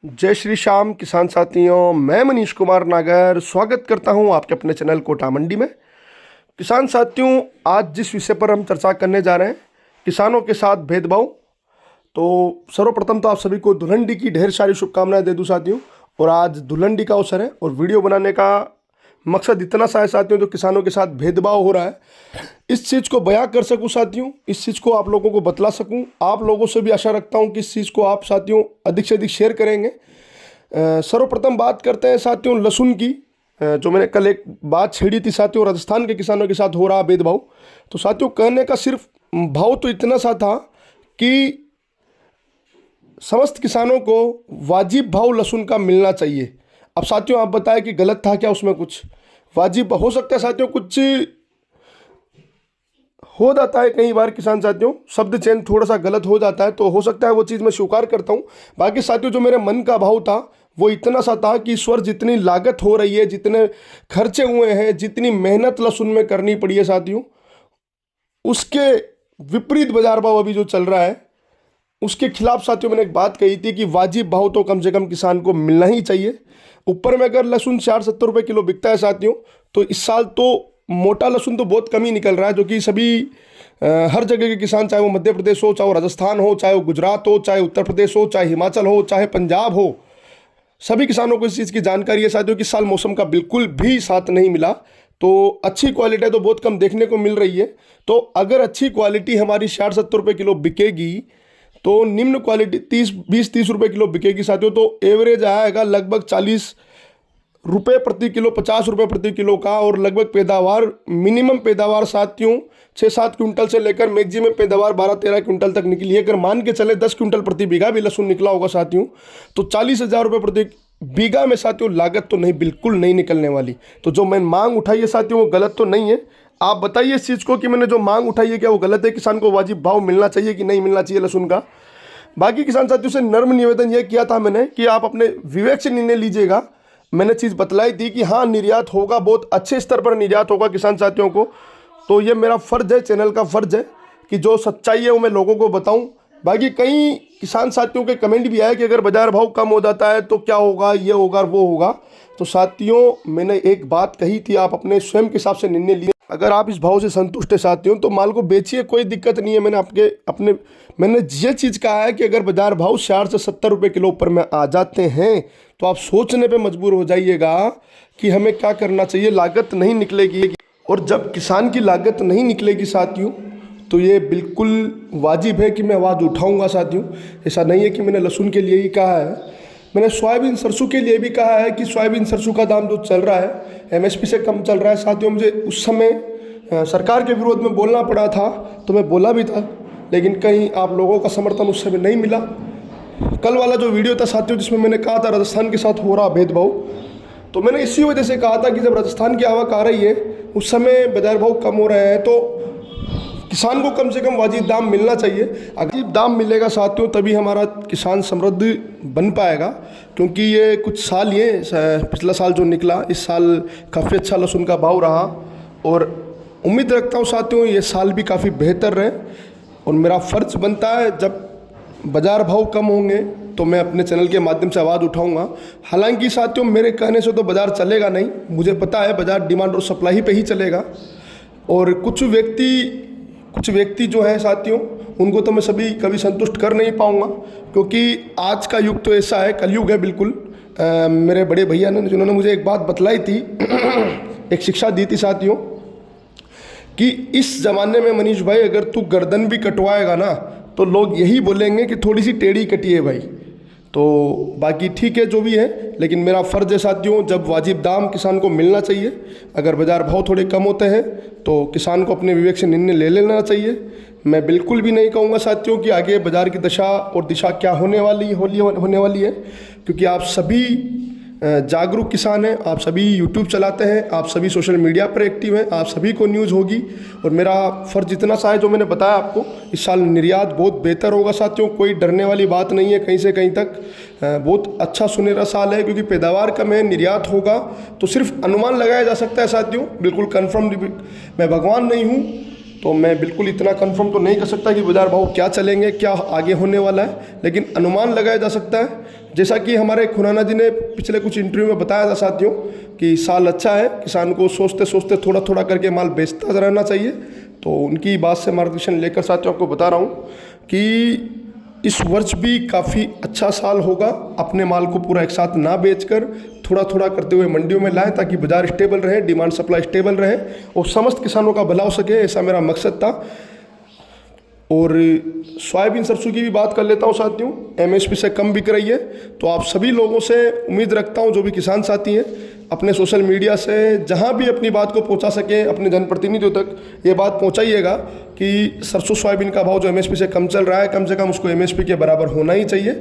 जय श्री श्याम किसान साथियों, मैं मनीष कुमार नागर स्वागत करता हूं आपके अपने चैनल कोटा मंडी में। किसान साथियों, आज जिस विषय पर हम चर्चा करने जा रहे हैं, किसानों के साथ भेदभाव। तो सर्वप्रथम तो आप सभी को धुलंडी की ढेर सारी शुभकामनाएं दे दूं साथियों। और आज धुलंडी का अवसर है और वीडियो बनाने का मकसद इतना सा है साथियों, जो किसानों के साथ भेदभाव हो रहा है, इस चीज़ को बयां कर सकूं साथियों, इस चीज़ को आप लोगों को बतला सकूं। आप लोगों से भी आशा रखता हूं कि इस चीज़ को आप साथियों अधिक से अधिक शेयर करेंगे। सर्वप्रथम बात करते हैं साथियों लहसुन की। जो मैंने कल एक बात छेड़ी थी साथियों, राजस्थान के किसानों के साथ हो रहा भेदभाव। तो साथियों कहने का सिर्फ भाव तो इतना सा था कि समस्त किसानों को वाजिब भाव लहसुन का मिलना चाहिए। अब साथियों आप बताएं कि गलत था क्या उसमें? कुछ वाजिब हो सकता है साथियों, कुछ हो जाता है कई बार किसान साथियों, शब्द चयन थोड़ा सा गलत हो जाता है, तो हो सकता है वो चीज़ मैं स्वीकार करता हूँ। बाकी साथियों जो मेरे मन का भाव था वो इतना सा था कि इस वर्ष जितनी लागत हो रही है, जितने खर्चे हुए हैं, जितनी मेहनत लहसुन में करनी पड़ी है साथियों, उसके विपरीत बाजार भाव अभी जो चल रहा है उसके खिलाफ साथियों मैंने एक बात कही थी कि वाजिब भाव तो कम से कम किसान को मिलना ही चाहिए। ऊपर में अगर लहसुन 60-70 रुपये किलो बिकता है साथियों, तो इस साल तो मोटा लहसुन तो बहुत कम ही निकल रहा है, जो कि सभी हर जगह के किसान, चाहे वो मध्य प्रदेश हो, चाहे वो राजस्थान हो, चाहे वो गुजरात हो, चाहे उत्तर प्रदेश हो, चाहे हिमाचल हो, चाहे पंजाब हो, सभी किसानों को इस चीज़ की जानकारी है साथियों कि इस साल मौसम का बिल्कुल भी साथ नहीं मिला। तो अच्छी क्वालिटी तो बहुत कम देखने को मिल रही है। तो अगर अच्छी क्वालिटी हमारी 60-70 रुपये किलो बिकेगी, तो निम्न क्वालिटी 20-30 रुपये किलो बिकेगी साथियों, तो एवरेज आएगा लगभग 40 रुपये प्रति किलो, 50 रुपये प्रति किलो का। और लगभग पैदावार, मिनिमम पैदावार साथियों 6-7 क्विंटल से लेकर मैक्सिमम पैदावार 12-13 क्विंटल तक निकली है। अगर मान के चले 10 क्विंटल प्रति बीघा भी लहसुन निकला होगा साथियों, तो 40,000 रुपये प्रति बीघा में साथियों लागत तो नहीं, बिल्कुल नहीं निकलने वाली। तो जो मैंने मांग उठाई है साथियों वो गलत तो नहीं है। आप बताइए इस चीज़ को कि मैंने जो मांग उठाई है क्या वो गलत है? किसान को वाजिब भाव मिलना चाहिए कि नहीं मिलना चाहिए लहसुन का? बाकी किसान साथियों से नर्म निवेदन यह किया था मैंने कि आप अपने विवेक से निर्णय लीजिएगा। मैंने चीज़ बतलाई थी कि हाँ निर्यात होगा, बहुत अच्छे स्तर पर निर्यात होगा किसान साथियों को। तो ये मेरा फ़र्ज़ है, चैनल का फ़र्ज़ है कि जो सच्चाई है वो मैं लोगों को बताऊं। बाकी कई किसान साथियों के कमेंट भी आए कि अगर बाजार भाव कम हो जाता है तो क्या होगा, ये होगा वो होगा। तो साथियों मैंने एक बात कही थी, आप अपने स्वयं के हिसाब से निर्णय लिए। अगर आप इस भाव से संतुष्ट है साथियों तो माल को बेचिए, कोई दिक्कत नहीं है। मैंने ये चीज़ कहा है कि अगर बाजार भाव 60 से 70 रुपये किलो ऊपर में आ जाते हैं तो आप सोचने पे मजबूर हो जाइएगा कि हमें क्या करना चाहिए। लागत नहीं निकलेगी, और जब किसान की लागत नहीं निकलेगी साथियों तो ये बिल्कुल वाजिब है कि मैं आवाज़ उठाऊंगा साथियों। ऐसा नहीं है कि मैंने लहसुन के लिए ही कहा है, मैंने सोयाबीन सरसों के लिए भी कहा है कि सोयाबीन सरसों का दाम जो चल रहा है एमएसपी से कम चल रहा है साथियों। मुझे उस समय सरकार के विरोध में बोलना पड़ा था, तो मैं बोला भी था, लेकिन कहीं आप लोगों का समर्थन उस समय नहीं मिला। कल वाला जो वीडियो था साथियों जिसमें मैंने कहा था राजस्थान के साथ हो रहा भेदभाव, तो मैंने इसी वजह से कहा था कि जब राजस्थान की आवक आ रही है उस समय बाजार भाव कम हो रहे हैं, तो किसान को कम से कम वाजिब दाम मिलना चाहिए। अगर दाम मिलेगा साथियों तभी हमारा किसान समृद्ध बन पाएगा। क्योंकि ये कुछ साल, ये पिछला साल जो निकला, इस साल काफ़ी अच्छा लहसुन का भाव रहा, और उम्मीद रखता हूँ साथियों ये साल भी काफ़ी बेहतर रहे। और मेरा फ़र्ज़ बनता है जब बाज़ार भाव कम होंगे तो मैं अपने चैनल के माध्यम से आवाज़ उठाऊंगा। हालांकि साथियों मेरे कहने से तो बाज़ार चलेगा नहीं, मुझे पता है बाज़ार डिमांड और सप्लाई पे ही चलेगा। और कुछ व्यक्ति जो है साथियों उनको तो मैं सभी कभी संतुष्ट कर नहीं पाऊंगा, क्योंकि आज का युग तो ऐसा है, कलयुग है बिल्कुल। मेरे बड़े भैया ने, जिन्होंने मुझे एक बात बतलाई थी एक शिक्षा दी थी साथियों, कि इस ज़माने में मनीष भाई अगर तू गर्दन भी कटवाएगा ना तो लोग यही बोलेंगे कि थोड़ी सी टेढ़ी कटी है भाई। तो बाकी ठीक है जो भी है, लेकिन मेरा फ़र्ज़ है साथियों जब वाजिब दाम किसान को मिलना चाहिए। अगर बाज़ार भाव थोड़े कम होते हैं तो किसान को अपने विवेक से निर्णय ले लेना चाहिए। मैं बिल्कुल भी नहीं कहूँगा साथियों कि आगे बाज़ार की दशा और दिशा क्या होने वाली है, क्योंकि आप सभी जागरूक किसान हैं, आप सभी यूट्यूब चलाते हैं, आप सभी सोशल मीडिया पर एक्टिव हैं, आप सभी को न्यूज़ होगी। और मेरा फ़र्ज़ इतना सा है जो मैंने बताया आपको, इस साल निर्यात बहुत बेहतर होगा साथियों, कोई डरने वाली बात नहीं है कहीं से कहीं तक। बहुत अच्छा सुनहरा साल है, क्योंकि पैदावार कम है, निर्यात होगा। तो सिर्फ अनुमान लगाया जा सकता है साथियों, बिल्कुल कन्फर्म मैं भगवान नहीं हूँ। तो मैं बिल्कुल इतना कंफर्म तो नहीं कर सकता कि बाजार भाव क्या चलेंगे, क्या आगे होने वाला है, लेकिन अनुमान लगाया जा सकता है। जैसा कि हमारे खुराना जी ने पिछले कुछ इंटरव्यू में बताया था साथियों कि साल अच्छा है, किसान को सोचते सोचते थोड़ा थोड़ा करके माल बेचता रहना चाहिए। तो उनकी बात से मार्गदर्शन लेकर साथियों आपको बता रहा हूँ कि इस वर्ष भी काफ़ी अच्छा साल होगा। अपने माल को पूरा एक साथ ना बेचकर थोड़ा थोड़ा करते हुए मंडियों में लाएं ताकि बाजार स्टेबल रहे, डिमांड सप्लाई स्टेबल रहे और समस्त किसानों का भला हो सके, ऐसा मेरा मकसद था। और सोयाबीन सरसों की भी बात कर लेता हूँ साथियों, एमएसपी से कम बिक रही है। तो आप सभी लोगों से उम्मीद रखता हूँ, जो भी किसान साथी हैं, अपने सोशल मीडिया से जहाँ भी अपनी बात को पहुँचा सकें, अपने जनप्रतिनिधियों तक ये बात पहुँचाइएगा कि सरसों सोयाबीन का भाव जो एमएसपी से कम चल रहा है, कम से कम उसको एमएसपी के बराबर होना ही चाहिए।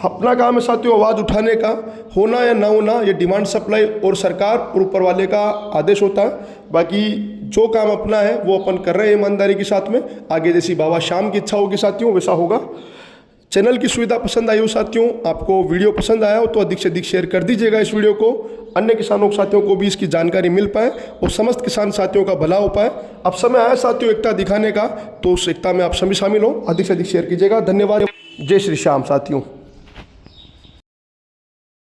अपना काम है साथियों आवाज़ उठाने का, होना या ना होना ये डिमांड सप्लाई और सरकार और ऊपर वाले का आदेश होता है। बाकी जो काम अपना है वो अपन कर रहे हैं ईमानदारी के साथ में। आगे जैसी बाबा शाम की इच्छा होगी साथियों वैसा होगा। चैनल की सुविधा पसंद आई हो साथियों, आपको वीडियो पसंद आया हो तो अधिक से अधिक शेयर कर दीजिएगा इस वीडियो को, अन्य किसानों साथियों को भी इसकी जानकारी मिल पाए और समस्त किसान साथियों का भला हो पाए। अब समय आया साथियों एकता दिखाने का, तो उस एकता में आप सभी शामिल हो, अधिक से अधिक शेयर कीजिएगा। धन्यवाद। जय श्री श्याम साथियों।